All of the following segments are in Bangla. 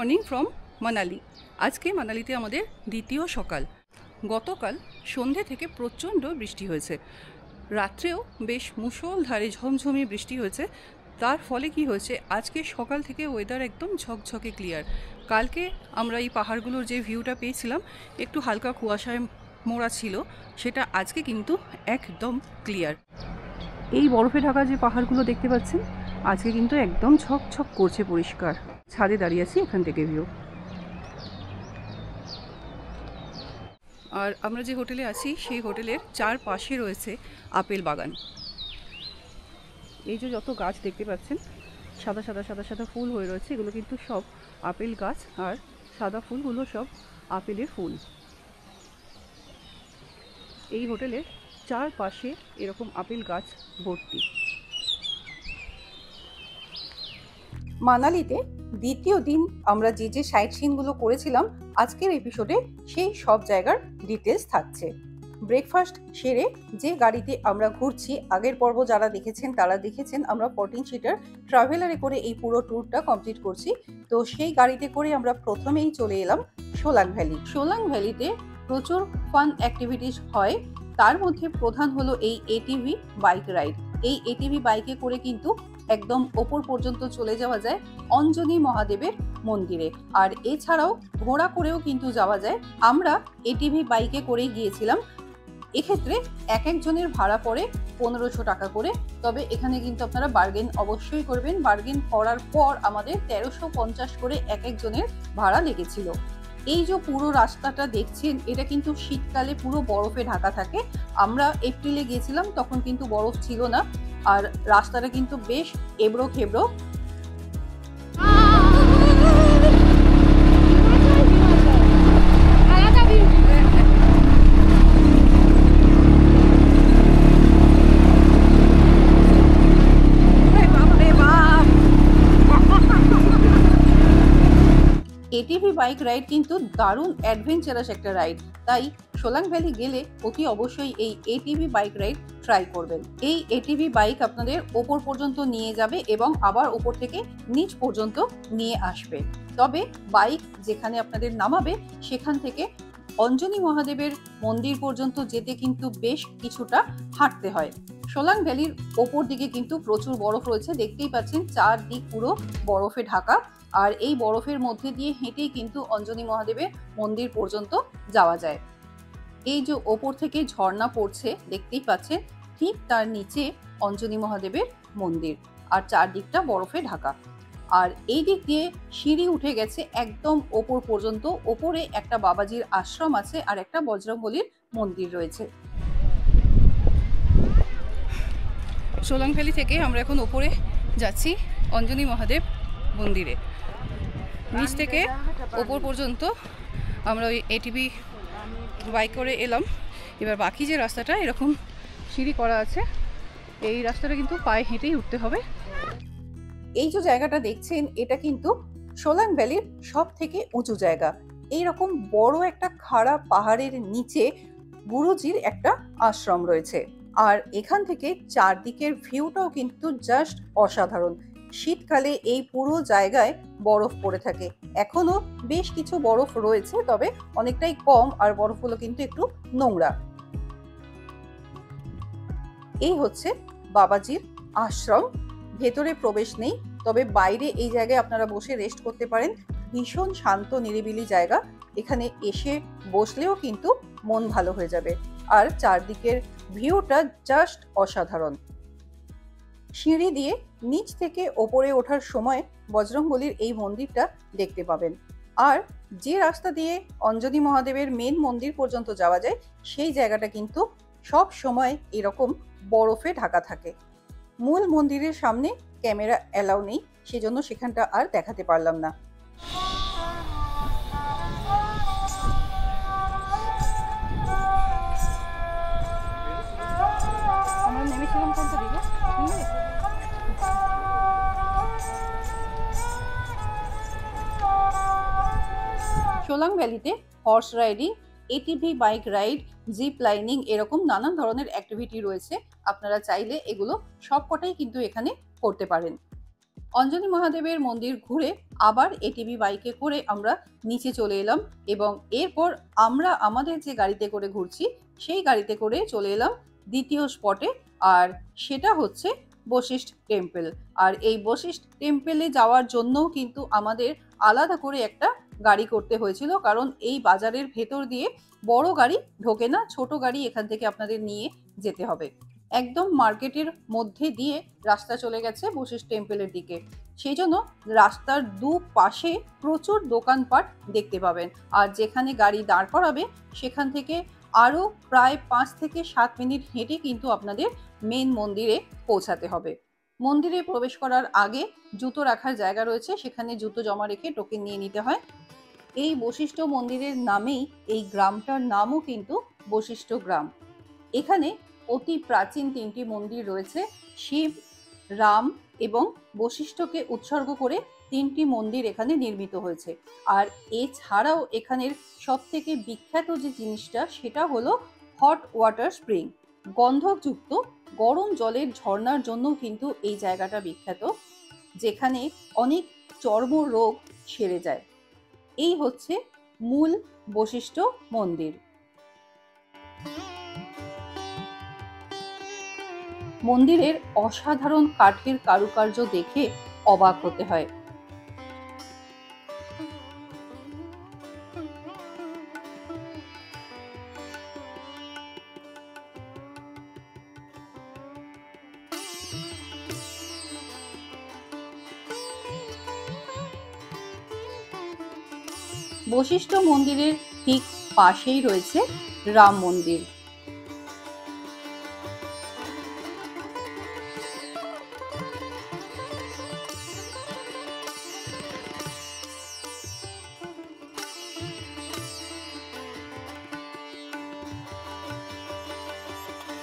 Morning from Manali. আজকে মানালিতে আমাদের দ্বিতীয় সকাল। গতকাল সন্ধে থেকে প্রচণ্ড বৃষ্টি হয়েছে, রাত্রেও বেশ মুষলধারে ঝমঝমে বৃষ্টি হয়েছে। তার ফলে কি হয়েছে, আজকে সকাল থেকে ওয়েদার একদম ঝকঝকে ক্লিয়ার। কালকে আমরা এই পাহাড়গুলোর যে ভিউটা পেয়েছিলাম একটু হালকা কুয়াশায় মোড়া ছিল, সেটা আজকে কিন্তু একদম ক্লিয়ার। এই বরফে ঢাকা যে পাহাড়গুলো দেখতে পাচ্ছেন আজকে কিন্তু একদম ছকছক করছে, পরিষ্কার। ছাদে দাঁড়িয়ে আছি, এখান থেকে ভিউ। আর আমরা যে হোটেলে আছি সেই হোটেলের চারপাশে রয়েছে আপেল বাগান। এই যে যত গাছ দেখতে পাচ্ছেন সাদা সাদা সাদা সাদা ফুল হয়ে রয়েছে, এগুলো কিন্তু সব আপেল গাছ, আর সাদা ফুলগুলো সব আপেলের ফুল। এই হোটেলের চারপাশে এরকম আপেল গাছ ভর্তি। মানালিতে দ্বিতীয় দিন আমরা যে যে সাইট সিনগুলো করেছিলাম আজকের এপিসোডে সেই সব জায়গার ডিটেলস থাকছে। ব্রেকফাস্ট সেরে যে গাড়িতে আমরা ঘুরছি, আগের পর্ব যারা দেখেছেন তারা দেখেছেন আমরা 14 সিটার ট্রাভেলারে করে এই পুরো ট্যুরটা কমপ্লিট করছি। তো সেই গাড়িতে করে আমরা প্রথমেই চলে এলাম সোলাং ভ্যালি। সোলাং ভ্যালিতে প্রচুর ফান অ্যাক্টিভিটিস হয়, তার মধ্যে প্রধান হলো এই এটিভি বাইক রাইড। এই এটিভি বাইকে করে কিন্তু একদম ওপর পর্যন্ত চলে যাওয়া যায় অঞ্জনী মহাদেবের মন্দিরে, আর এছাড়াও ঘোড়া করেও কিন্তু যাওয়া যায়। আমরা এটিভি বাইকে করে গিয়েছিলাম। এক্ষেত্রে এক একজনের ভাড়া পড়ে 1500 টাকা করে, তবে এখানে কিন্তু আপনারা বার্গেন অবশ্যই করবেন। বার্গেন করার পর আমাদের 1350 করে এক একজনের ভাড়া লেগেছিল। এই যে পুরো রাস্তাটা দেখছেন এটা কিন্তু শীতকালে পুরো বরফে ঢাকা থাকে। আমরা এপ্রিলে গিয়েছিলাম, তখন কিন্তু বরফ ছিল না, আর রাস্তাটা কিন্তু বেশ এবড়ো খেবড়ো। এটিভি বাইক রাইড কিন্তু দারুণ অ্যাডভেঞ্চারাস একটা রাইড, তাই সোলাং ভ্যালি গেলে অতি অবশ্যই এই এটিভি বাইক রাইড ট্রাই করবেন। এই এটিভি বাইক আপনাদের ওপর পর্যন্ত নিয়ে যাবে এবং আবার ওপর থেকে নিচ পর্যন্ত নিয়ে আসবে। তবে বাইক যেখানে আপনাদের নামাবে সেখান থেকে অঞ্জনী মহাদেবের মন্দির পর্যন্ত যেতে কিন্তু বেশ কিছুটা হাঁটতে হয়। সোলাং ভ্যালির ওপর দিকে কিন্তু প্রচুর বরফ রয়েছে, দেখতেই পাচ্ছেন চারদিক পুরো বরফে ঢাকা, আর এই বরফের মধ্যে দিয়ে হেঁটেই কিন্তু অঞ্জনী মহাদেবের মন্দির পর্যন্ত যাওয়া যায়। এই যে ওপর থেকে ঝর্ণা পড়ছে দেখতেই পাচ্ছেন, ঠিক তার নিচে অঞ্জনী মহাদেবের মন্দির, আর চারদিকটা বরফে ঢাকা। আর এই দিক দিয়ে সিঁড়ি উঠে গেছে একদম ওপর পর্যন্ত। ওপরে একটা বাবাজির আশ্রম আছে আর একটা বজরংবলীর মন্দির রয়েছে। সোলাং ভ্যালি থেকে আমরা এখন ওপরে যাচ্ছি অঞ্জনী মহাদেব মন্দিরে। নিচ থেকে ওপর পর্যন্ত আমরা ওই এটিভি বাইক করে এলাম। এবার বাকি যে রাস্তাটা এরকম সিঁড়ি করা আছে, এই রাস্তাটা কিন্তু পায়ে হেঁটেই উঠতে হবে। এই যে জায়গাটা দেখছেন এটা কিন্তু সোলাং ভ্যালির সব থেকে উঁচু জায়গা। এইরকম বড় একটা খাড়া পাহাড়ের নিচে গুরুজির একটা আশ্রম রয়েছে, আর এখান থেকে চারদিকের ভিউটাও কিন্তু জাস্ট অসাধারণ। শীতকালে এই পুরো জায়গায় বরফ পড়ে থাকে, এখনো বেশ কিছু বরফ রয়েছে, তবে অনেকটাই কম, আর বরফগুলো কিন্তু একটু নোংরা। এই হচ্ছে বাবাজির আশ্রম। ভেতরে প্রবেশ নেই, তবে বাইরে এই জায়গায় আপনারা বসে রেস্ট করতে পারেন। ভীষণ শান্ত নিরিবিলি জায়গা, এখানে এসে বসলেও কিন্তু মন ভালো হয়ে যাবে, আর চারদিকের ভিউটা জাস্ট অসাধারণ। সিঁড়ি দিয়ে নিচ থেকে ওপরে ওঠার সময় বজরংবলীর এই মন্দিরটা দেখতে পাবেন। আর যে রাস্তা দিয়ে অঞ্জনী মহাদেবের মেন মন্দির পর্যন্ত যাওয়া যায় সেই জায়গাটা কিন্তু সব সময় এরকম বরফে ঢাকা থাকে। মূল মন্দিরের সামনে ক্যামেরা অ্যালাউ নেই, সেজন্য সেখানটা আর দেখাতে পারলাম না। আমরা নেমেছিলাম কোনটা দিকে? সোলাং ভ্যালিতে horse riding, ATV bike ride, zip lining এরকম নানান ধরনের অ্যাক্টিভিটি রয়েছে। আপনারা চাইলে এগুলো সবকটাই কিন্তু এখানে করতে পারেন। অঞ্জনী মহাদেবের মন্দির ঘুরে আবার এটিভি বাইকে করে আমরা নিচে চলে এলাম এবং এরপর আমরা আমাদের যে গাড়িতে করে ঘুরছি সেই গাড়িতে করে চলে এলাম দ্বিতীয় স্পটে, আর সেটা হচ্ছে বশিষ্ঠ টেম্পল। আর এই বশিষ্ঠ টেম্পলে যাওয়ার জন্যও কিন্তু আমাদের আলাদা করে একটা গাড়ি করতে হয়েছিল, কারণ এই বাজারের ভেতর দিয়ে বড় গাড়ি ঢোকে না, ছোট গাড়ি এখান থেকে আপনাদের নিয়ে যেতে হবে। একদম মার্কেটের মধ্যে দিয়ে রাস্তা চলে গেছে বশিষ্ঠ টেম্পলের দিকে, সেই জন্য রাস্তার দুপাশে প্রচুর দোকানপাট দেখতে পাবেন। আর যেখানে গাড়ি দাঁড় করাবে সেখান থেকে আরও প্রায় 5 থেকে 7 মিনিট হেঁটে কিন্তু আপনাদের মেন মন্দিরে পৌঁছাতে হবে। মন্দিরে প্রবেশ করার আগে জুতো রাখার জায়গা রয়েছে, সেখানে জুতো জমা রেখে টোকেন নিয়ে নিতে হয়। এই বশিষ্ঠ মন্দিরের নামেই এই গ্রামটার নামও কিন্তু বশিষ্ঠ গ্রাম। এখানে অতি প্রাচীন 3টি মন্দির রয়েছে। শিব, রাম এবং বশিষ্ঠকে উৎসর্গ করে 3টি মন্দির এখানে নির্মিত হয়েছে। আর এছাড়াও এখানের সবথেকে বিখ্যাত যে জিনিসটা সেটা হলো হট ওয়াটার স্প্রিং। গন্ধকযুক্ত গরম জলের ঝর্ণার জন্য কিন্তু এই জায়গাটা বিখ্যাত, যেখানে অনেক চর্ম রোগ সেরে যায়। এই হচ্ছে মূল বশিষ্ঠ মন্দির। মন্দিরের অসাধারণ কাঠের কারুকার্য দেখে অবাক হতে হয়। বশিষ্ঠ মন্দিরের ঠিক পাশেই রয়েছে রাম মন্দির।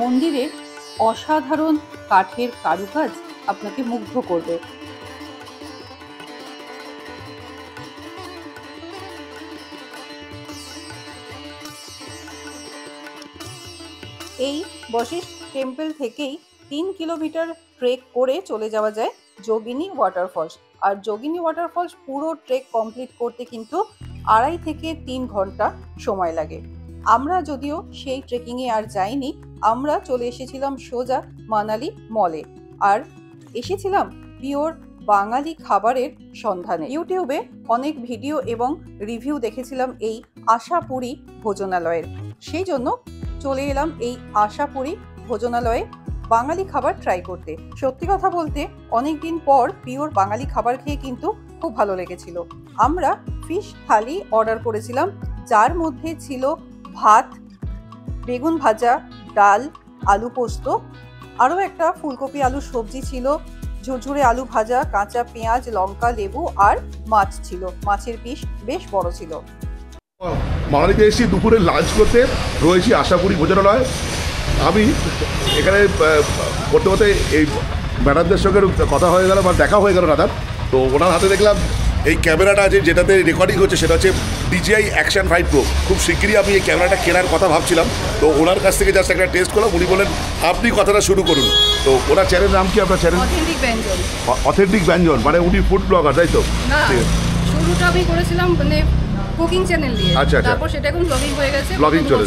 মন্দিরের অসাধারণ কাঠের কারুকাজ আপনাকে মুগ্ধ করবে। এই বশিষ্ঠ টেম্পল থেকেই 3 কিলোমিটার ট্রেক করে চলে যাওয়া যায় যোগিনী ওয়াটারফলস। আর যোগিনী ওয়াটারফলস পুরো ট্রেক কমপ্লিট করতে কিন্তু 2.5 থেকে 3 ঘন্টা সময় লাগে। আমরা যদিও সেই ট্রেকিংয়ে আর যাইনি, আমরা চলে এসেছিলাম সোজা মানালি মলে, আর এসেছিলাম পিওর বাঙালি খাবারের সন্ধানে। ইউটিউবে অনেক ভিডিও এবং রিভিউ দেখেছিলাম এই আশাপুরী ভোজনালয়ের, সেই জন্য চলে এলাম এই আশাপুরী ভোজনালয়ে বাঙালি খাবার ট্রাই করতে। সত্যি কথা বলতে অনেকদিন পর পিওর বাঙালি খাবার খেয়ে কিন্তু খুব ভালো লেগেছিল। আমরা ফিশ থালি অর্ডার করেছিলাম, যার মধ্যে ছিল ভাত, বেগুন ভাজা, ডাল, আলু পোস্ত, আরও একটা ফুলকপি আলুর সবজি ছিল, ঝুরঝুরে আলু ভাজা, কাঁচা পেঁয়াজ, লঙ্কা, লেবু আর মাছ ছিল। মাছের পিস বেশ বড় ছিল। মানালিতে এসেছি দুপুরে লাঞ্চ করতে, রয়েছি আশাপুরী ভোজনালয়। আমি এখানে করতে করতে এই ম্যাডামদের সঙ্গে কথা হয়ে গেল বা দেখা হয়ে গেল দাদার, তো ওনার হাতে দেখলাম এই ক্যামেরাটা আছে যেটাতে রেকর্ডিং হচ্ছে, সেটা হচ্ছে DJI Action 5 Pro। খুব শিগগিরই আমি এই ক্যামেরাটা কেনার কথা ভাবছিলাম, তো ওনার কাছ থেকে জাস্ট একটা টেস্ট করলাম। উনি বলেন আপনি কথাটা শুরু করুন। তো ওনার চ্যানেলের নাম কি? আপনার চ্যানেল অথেন্টিক ব্যঞ্জন, মানে উনি ফুড ব্লগার, তাই তো? শুরুটা আমি করেছিলাম মানে কুকিং চ্যানেল দিয়ে, আচ্ছা আচ্ছা, তারপর সেটা এখন ব্লগিং হয়ে গেছে, ব্লগিং চলে।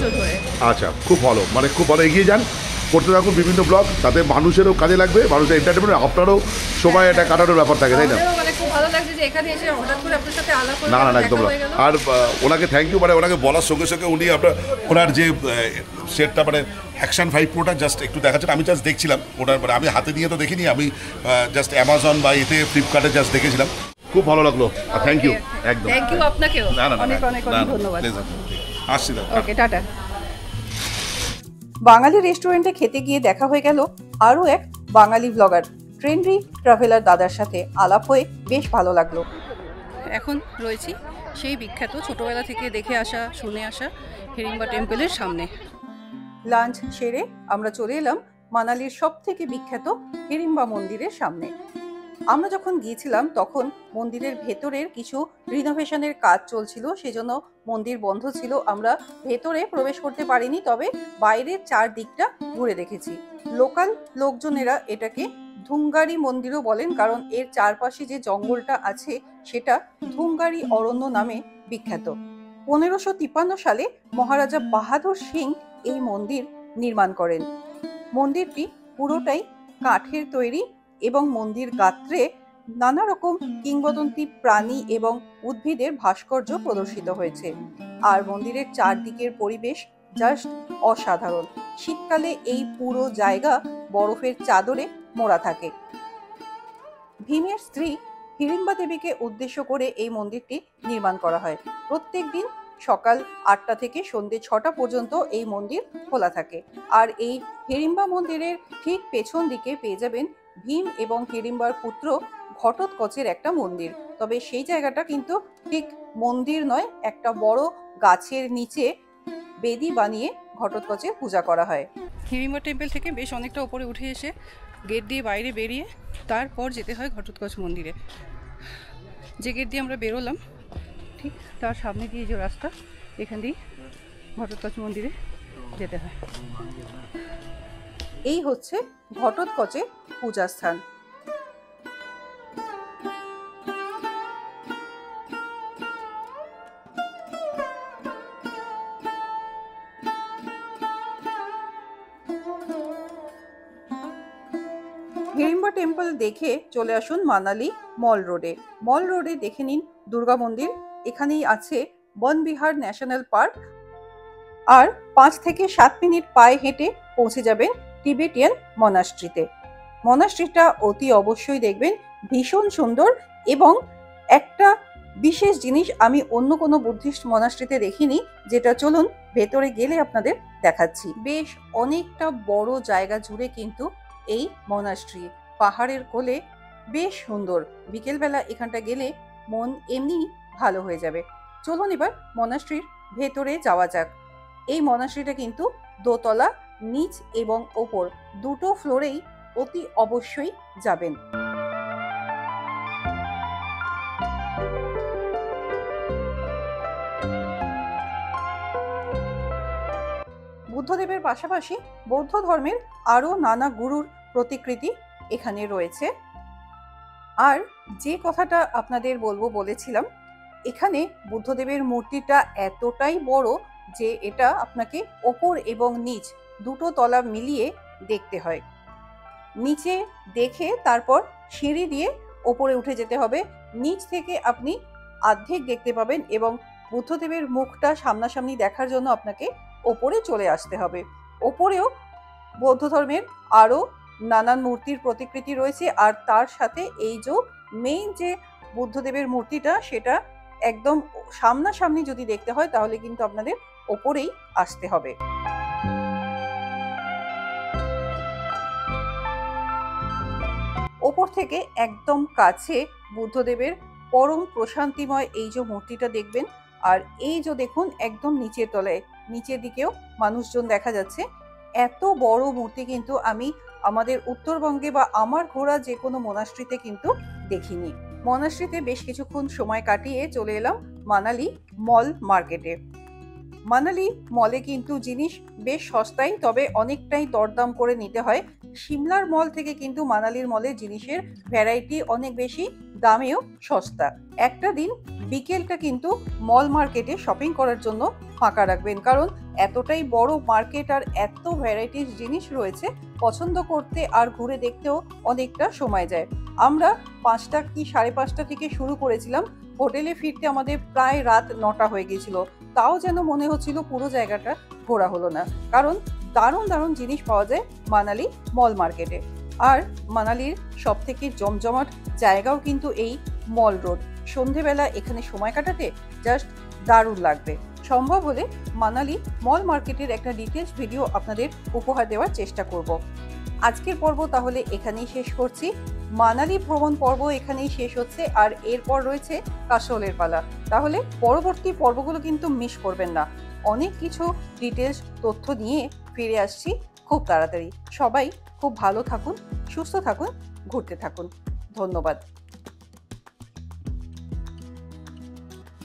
আচ্ছা, খুব ভালো, মানে খুব ভালো, এগিয়ে যান, করতে থাকুন বিভিন্ন ব্লগ, তাতে মানুষেরও কাজে লাগবে, মানুষের এন্টারটেনমেন্ট, আপনারও সময় একটা কাটানোর ব্যাপার থাকে, তাই না? মানে খুব ভালো লাগছে যে এখানে এসে হঠাৎ করে আপনার সাথে আলাপ হলো। না না একদম। আর ওনাকে থ্যাংক ইউ, মানে ওনাকে বলার সঙ্গে সঙ্গে উনি ওনার যে সেটটা মানে Action 5 Proটা জাস্ট একটু দেখাচ্ছেন। আমি জাস্ট দেখছিলাম ওনার, মানে আমি হাতে নিয়ে তো দেখিনি, আমি জাস্ট অ্যামাজন বা এতে ফ্লিপকার্টে জাস্ট দেখেছিলাম। খুব ভালো লাগলো, থ্যাংক ইউ। একদম থ্যাংক ইউ আপনাকেও, না না অনেক অনেক ধন্যবাদ। আসছি দাদা, ওকে, টাটা। বাঙালি রেস্টুরেন্টে খেতে গিয়ে দেখা হয়ে গেল আরও এক বাঙালি ব্লগার ট্রেন্ডি ট্রাভেলার দাদার সাথে আলাপ হয়ে বেশ ভালো লাগলো। এখন রয়েছি সেই বিখ্যাত ছোটবেলা থেকে দেখে আসা, শুনে আসা হিড়িম্বা টেম্পলের সামনে। লাঞ্চ সেরে আমরা চলে এলাম মানালির সবথেকে বিখ্যাত হিড়িম্বা মন্দিরের সামনে। আমরা যখন গিয়েছিলাম তখন মন্দিরের ভেতরের কিছু রিনোভেশনের কাজ চলছিল, সেজন্য মন্দির বন্ধ ছিল। আমরা ভেতরে প্রবেশ করতে পারিনি, তবে বাইরের চারদিকটা ঘুরে দেখেছি। লোকাল লোকজনেরা এটাকে ধুঙ্গারি মন্দিরও বলেন, কারণ এর চারপাশে যে জঙ্গলটা আছে সেটা ধুঙ্গারি অরণ্য নামে বিখ্যাত। 1553 সালে মহারাজা বাহাদুর সিং এই মন্দির নির্মাণ করেন। মন্দিরটি পুরোটাই কাঠের তৈরি এবং মন্দির গাত্রে নানা রকম কিংবদন্তি প্রাণী এবং উদ্ভিদের ভাস্কর্য প্রদর্শিত হয়েছে। আর মন্দিরের চারদিকের পরিবেশ জাস্ট অসাধারণ। শীতকালে এই পুরো জায়গা বরফের চাদরে মোড়া থাকে। ভীমের স্ত্রী হিড়িম্বা দেবীকে উদ্দেশ্য করে এই মন্দিরটি নির্মাণ করা হয়। প্রত্যেক দিন সকাল 8টা থেকে সন্ধ্যে 6টা পর্যন্ত এই মন্দির খোলা থাকে। আর এই হিড়িম্বা মন্দিরের ঠিক পেছন দিকে পেয়ে যাবেন ভীম এবং হিড়িম্বার পুত্র ঘটোৎকচের একটা মন্দির। তবে সেই জায়গাটা কিন্তু ঠিক মন্দির নয়, একটা বড় গাছের নিচে বেদি বানিয়ে ঘটোৎকচের পূজা করা হয়। হিড়িম্বা টেম্পল থেকে বেশ অনেকটা উপরে উঠে এসে গেট দিয়ে বাইরে বেরিয়ে তারপর যেতে হয় ঘটোৎকচ মন্দিরে। যে গেট দিয়ে আমরা বেরোলাম ঠিক তার সামনে দিয়ে যে রাস্তা, এখান দিয়ে ঘটোৎকচ মন্দিরে যেতে হয়। এই হচ্ছে ঘটোৎকচের পূজাস্থান। হিড়িম্বা টেম্পল দেখে চলে আসুন মানালি মল রোডে। মল রোডে দেখে নিন দুর্গা মন্দির। এখানেই আছে বনবিহার ন্যাশনাল পার্ক। আর 5 থেকে 7 মিনিট পায়ে হেঁটে পৌঁছে যাবেন টিবেটিয়ান মনাস্ট্রিতে। মনাস্ট্রিটা অতি অবশ্যই দেখবেন, ভীষণ সুন্দর। এবং একটা বিশেষ জিনিস আমি অন্য কোনো বুদ্ধিস্ট মনাস্ট্রিতে দেখিনি, যেটা চলুন ভেতরে গেলে আপনাদের দেখাচ্ছি। বেশ অনেকটা বড় জায়গা জুড়ে কিন্তু এই মনাস্ট্রি, পাহাড়ের কোলে, বেশ সুন্দর। বিকেলবেলা এখানটা গেলে মন এমনি ভালো হয়ে যাবে। চলুন এবার মনাস্ট্রির ভেতরে যাওয়া যাক। এই মনাস্ট্রিটা কিন্তু দোতলা, নিচ এবং ওপর দুটো ফ্লোরেই অতি অবশ্যই যাবেন। বুদ্ধদেবের পাশাপাশি বৌদ্ধ ধর্মের আরও নানা গুরুর প্রতিকৃতি এখানে রয়েছে। আর যে কথাটা আপনাদের বলেছিলাম, এখানে বুদ্ধদেবের মূর্তিটা এতটাই বড় যে এটা আপনাকে ওপর এবং নিচ দুটো তলা মিলিয়ে দেখতে হয়। নিচে দেখে তারপর সিঁড়ি দিয়ে ওপরে উঠে যেতে হবে। নিচ থেকে আপনি অর্ধেক দেখতে পাবেন এবং বুদ্ধদেবের মুখটা সামনাসামনি দেখার জন্য আপনাকে ওপরে চলে আসতে হবে। ওপরেও বৌদ্ধ ধর্মের আরও নানান মূর্তির প্রতিকৃতি রয়েছে। আর তার সাথে এই যে মেইন যে বুদ্ধদেবের মূর্তিটা, সেটা একদম সামনাসামনি যদি দেখতে হয় তাহলে কিন্তু আপনাদের ওপরেই আসতে হবে। ওপর থেকে একদম কাছে বুদ্ধদেবের পরম প্রশান্তিময় এই যে মূর্তিটা দেখবেন। আর এই যে দেখুন একদম নিচের তলায়, নিচের দিকেও মানুষজন দেখা যাচ্ছে। এত বড় মূর্তি কিন্তু আমি আমাদের উত্তরবঙ্গে বা আমার ঘোরা যে কোনো মনাস্ট্রিতে কিন্তু দেখিনি। মনাস্ট্রিতে বেশ কিছুক্ষণ সময় কাটিয়ে চলে এলাম মানালি মল মার্কেটে। মানালি মলে কিন্তু জিনিস বেশ সস্তাই, তবে অনেকটাই দরদাম করে নিতে হয়। সিমলার মল থেকে কিন্তু মানালির মলে জিনিসের ভ্যারাইটি অনেক বেশি, দামেও সস্তা। একটা দিন বিকেলটা কিন্তু মল মার্কেটে শপিং করার জন্য ফাঁকা রাখবেন, কারণ এতটাই বড় মার্কেট আর এত ভ্যারাইটিস জিনিস রয়েছে, পছন্দ করতে আর ঘুরে দেখতেও অনেকটা সময় যায়। আমরা 5টা কি 5:30 থেকে শুরু করেছিলাম, হোটেলে ফিরতে আমাদের প্রায় রাত 9টা হয়ে গেছিল। তাও যেন মনে হচ্ছিল পুরো জায়গাটা ঘোরা হলো না, কারণ দারুণ দারুণ জিনিস পাওয়া যায় মানালি মল মার্কেটে। আর মানালির সব থেকে জমজমাট জায়গাও কিন্তু এই মল রোড। সন্ধেবেলা এখানে সময় কাটাতে জাস্ট দারুণ লাগবে। সম্ভব হলে মানালি মল মার্কেটের একটা ডিটেলস ভিডিও আপনাদের উপহার দেওয়ার চেষ্টা করব। আজকের পর্ব তাহলে এখানেই শেষ করছি। মানালি ভ্রমণ পর্ব এখানেই শেষ হচ্ছে, আর এরপর রয়েছে কাসোলের পালা। তাহলে পরবর্তী পর্বগুলো কিন্তু মিস করবেন না। অনেক কিছু ডিটেলস তথ্য নিয়ে ফিরে আসছি খুব তাড়াতাড়ি। সবাই খুব ভালো থাকুন, সুস্থ থাকুন, ঘুরতে থাকুন। ধন্যবাদ।